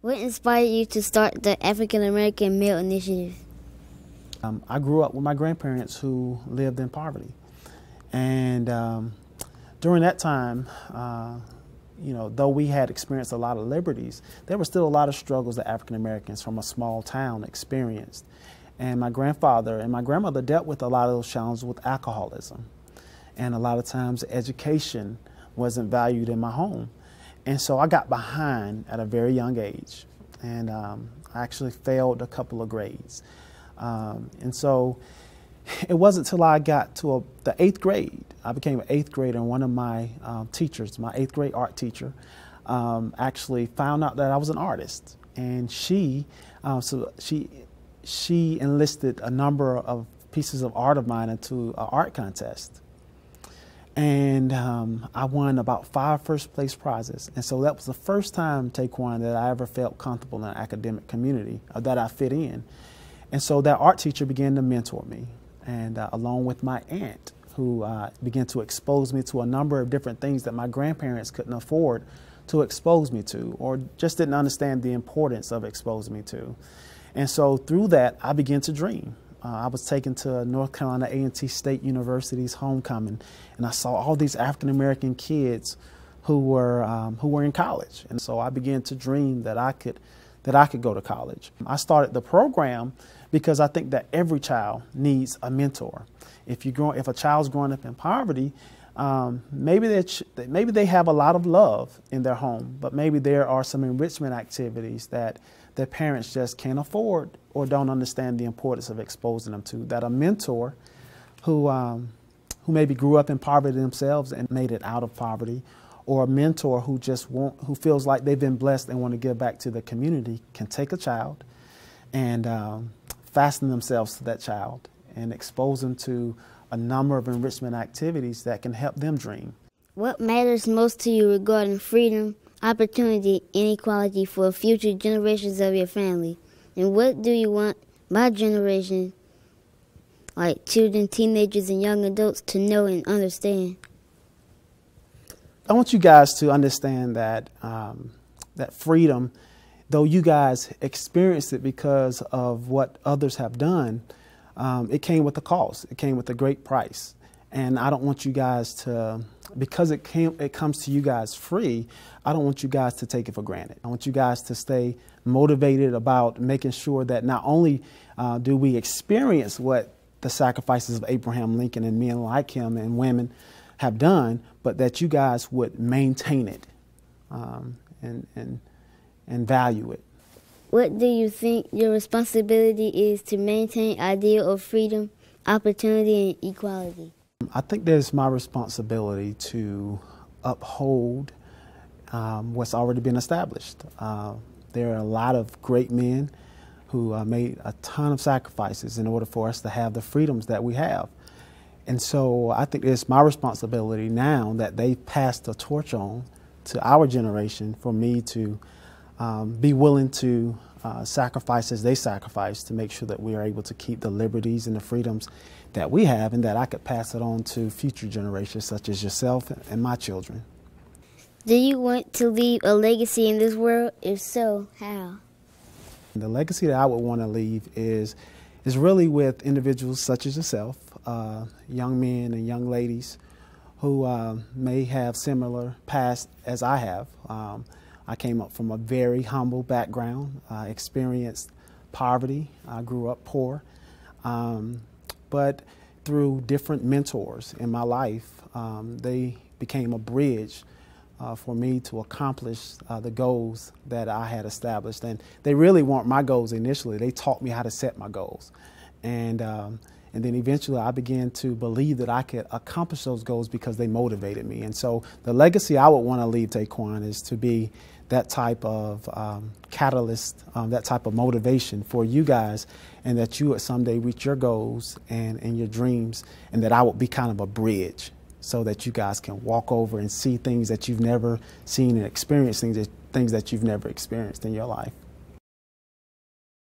What inspired you to start the African American Male Initiative? I grew up with my grandparents who lived in poverty. And during that time, though we had experienced a lot of liberties, there were still a lot of struggles that African Americans from a small town experienced. And my grandfather and my grandmother dealt with a lot of those challenges with alcoholism. And a lot of times education wasn't valued in my home. And so I got behind at a very young age. And I actually failed a couple of grades. And so it wasn't until I got to the 8th grade, I became an 8th grader, and one of my teachers, my 8th grade art teacher, actually found out that I was an artist. And she enlisted a number of pieces of art of mine into an art contest. And I won about 5 first-place prizes. And so that was the first time, Tayquan, that I ever felt comfortable in an academic community, or that I fit in. And so that art teacher began to mentor me, and along with my aunt, who began to expose me to a number of different things that my grandparents couldn't afford to expose me to, or just didn't understand the importance of exposing me to. And so through that, I began to dream. I was taken to North Carolina A&T State University's homecoming, and I saw all these African-American kids who were in college. And so I began to dream that I could go to college. I started the program because I think that every child needs a mentor. If a child's growing up in poverty, maybe they have a lot of love in their home, but maybe there are some enrichment activities that their parents just can't afford or don't understand the importance of exposing them to. That a mentor who maybe grew up in poverty themselves and made it out of poverty, or a mentor who feels like they've been blessed and want to give back to the community, can take a child and fasten themselves to that child and expose them to a number of enrichment activities that can help them dream. What matters most to you regarding freedom, opportunity, and equality for future generations of your family? And what do you want my generation, like children, teenagers, and young adults, to know and understand? I want you guys to understand that that freedom, though you guys experienced it because of what others have done, it came with a cost. It came with a great price. And I don't want you guys to, because it comes to you guys free, I don't want you guys to take it for granted. I want you guys to stay motivated about making sure that not only do we experience what the sacrifices of Abraham Lincoln and men like him and women have done, but that you guys would maintain it and value it. What do you think your responsibility is to maintain ideal of freedom, opportunity, and equality? I think there's my responsibility to uphold what's already been established. There are a lot of great men who made a ton of sacrifices in order for us to have the freedoms that we have. And so I think it's my responsibility now that they've passed the torch on to our generation for me to be willing to sacrifice as they sacrifice to make sure that we are able to keep the liberties and the freedoms that we have, and that I could pass it on to future generations such as yourself and my children. Do you want to leave a legacy in this world? If so, how? The legacy that I would want to leave is really with individuals such as yourself, young men and young ladies who may have similar past as I have. I came up from a very humble background. I experienced poverty. I grew up poor. But through different mentors in my life, they became a bridge for me to accomplish the goals that I had established. And they really weren't my goals initially. They taught me how to set my goals. And then eventually I began to believe that I could accomplish those goals because they motivated me. And so the legacy I would want to leave, Tayquan, is to be that type of catalyst, that type of motivation for you guys, and that you would someday reach your goals and your dreams, and that I would be kind of a bridge so that you guys can walk over and see things that you've never seen and experience things that you've never experienced in your life.